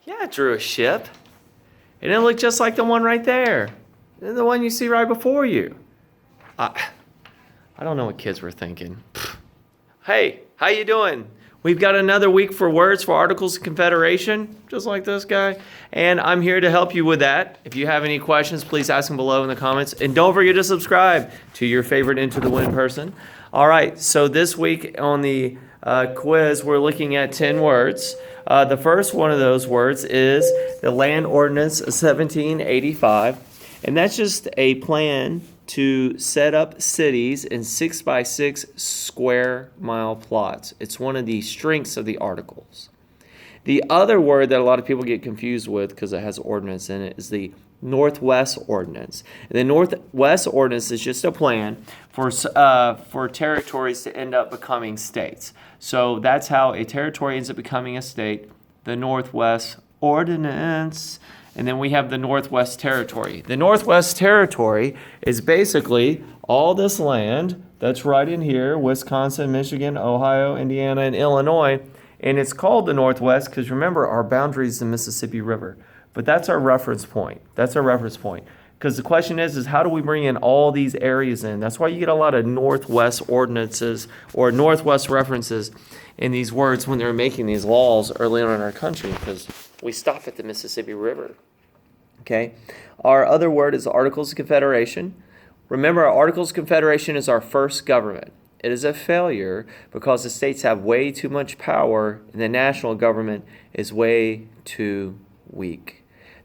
Yeah, I drew a ship. And it looked just like the one right there. The one you see right before you. I don't know what kids were thinking. Hey, how you doing? We've got another week for words for Articles of Confederation, just like this guy. And I'm here to help you with that. If you have any questions, please ask them below in the comments. And don't forget to subscribe to your favorite Into the Wind person. All right, so this week on the quiz, we're looking at 10 words. The first one of those words is the Land Ordinance of 1785. And that's just a plan to set up cities in 6x6 square mile plots. It's one of the strengths of the articles. The other word that a lot of people get confused with because it has ordinance in it is the Northwest Ordinance. And the Northwest Ordinance is just a plan for territories to end up becoming states. So that's how a territory ends up becoming a state, the Northwest Ordinance. And then we have the Northwest Territory. The Northwest Territory is basically all this land that's right in here, Wisconsin, Michigan, Ohio, Indiana, and Illinois. And it's called the Northwest because remember, our boundary is the Mississippi River. But that's our reference point. That's our reference point. Because the question is how do we bring in all these areas in? That's why you get a lot of Northwest ordinances or Northwest references in these words when they're making these laws early on in our country, because we stop at the Mississippi River. Okay. Our other word is Articles of Confederation. Remember, our Articles of Confederation is our first government. It is a failure because the states have way too much power and the national government is way too weak.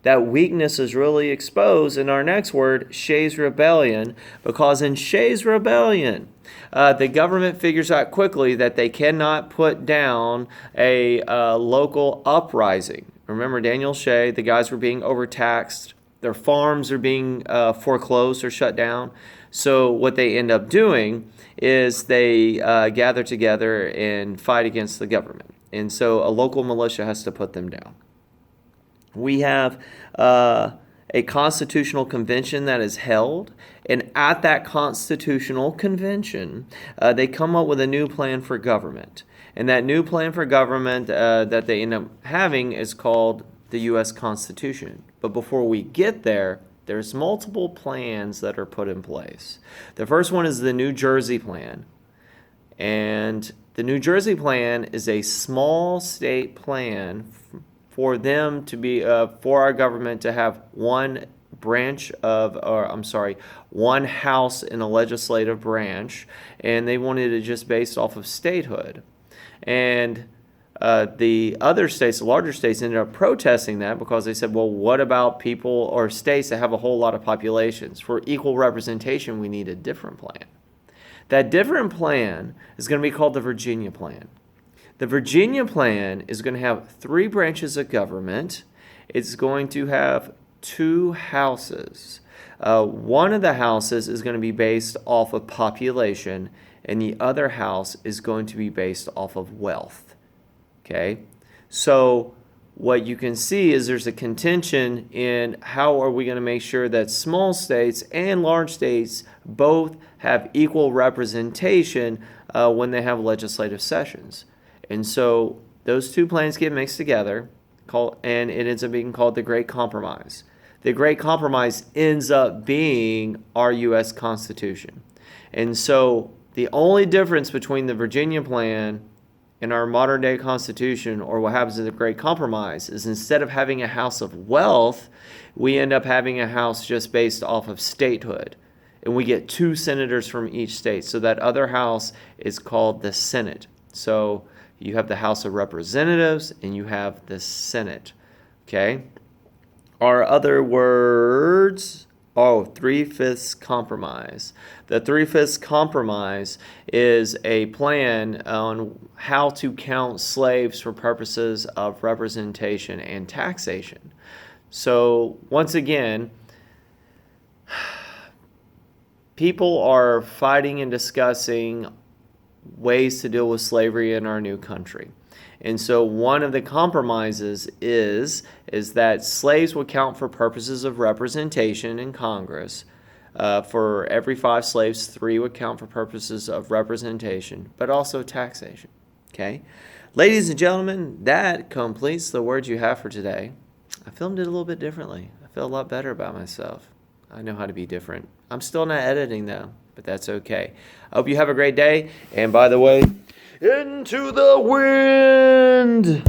That weakness is really exposed in our next word, Shay's Rebellion, because in Shay's Rebellion, the government figures out quickly that they cannot put down a local uprising. Remember Daniel Shay, the guys were being overtaxed. Their farms are being foreclosed or shut down. So what they end up doing is they gather together and fight against the government. And so a local militia has to put them down. We have a constitutional convention that is held, and at that constitutional convention, they come up with a new plan for government. And that new plan for government that they end up having is called the U.S. Constitution. But before we get there, there's multiple plans that are put in place. The first one is the New Jersey Plan. And the New Jersey Plan is a small state plan for them to be, for our government to have one house in a legislative branch, and they wanted it just based off of statehood. And the other states, the larger states, ended up protesting that because they said, well, what about people or states that have a whole lot of populations? For equal representation, we need a different plan. That different plan is going to be called the Virginia Plan. The Virginia Plan is going to have 3 branches of government. It's going to have 2 houses. One of the houses is going to be based off of population, and the other house is going to be based off of wealth. Okay? So what you can see is there's a contention in how are we going to make sure that small states and large states both have equal representation when they have legislative sessions. And so those 2 plans get mixed together, and it ends up being called the Great Compromise. The Great Compromise ends up being our U.S. Constitution. And so the only difference between the Virginia Plan and our modern-day Constitution, or what happens in the Great Compromise, is instead of having a house of wealth, we end up having a house just based off of statehood. And we get 2 senators from each state. So that other house is called the Senate. So you have the House of Representatives and you have the Senate. Okay? Our other words, 3/5 compromise. The 3/5 compromise is a plan on how to count slaves for purposes of representation and taxation. So once again, people are fighting and discussing ways to deal with slavery in our new country. And so one of the compromises is that slaves would count for purposes of representation in Congress. For every 5 slaves, 3 would count for purposes of representation, but also taxation. Okay? Ladies and gentlemen, that completes the Word You Have for today. I filmed it a little bit differently. I feel a lot better about myself. I know how to be different. I'm still not editing though, but that's okay. I hope you have a great day. And by the way, into the wind!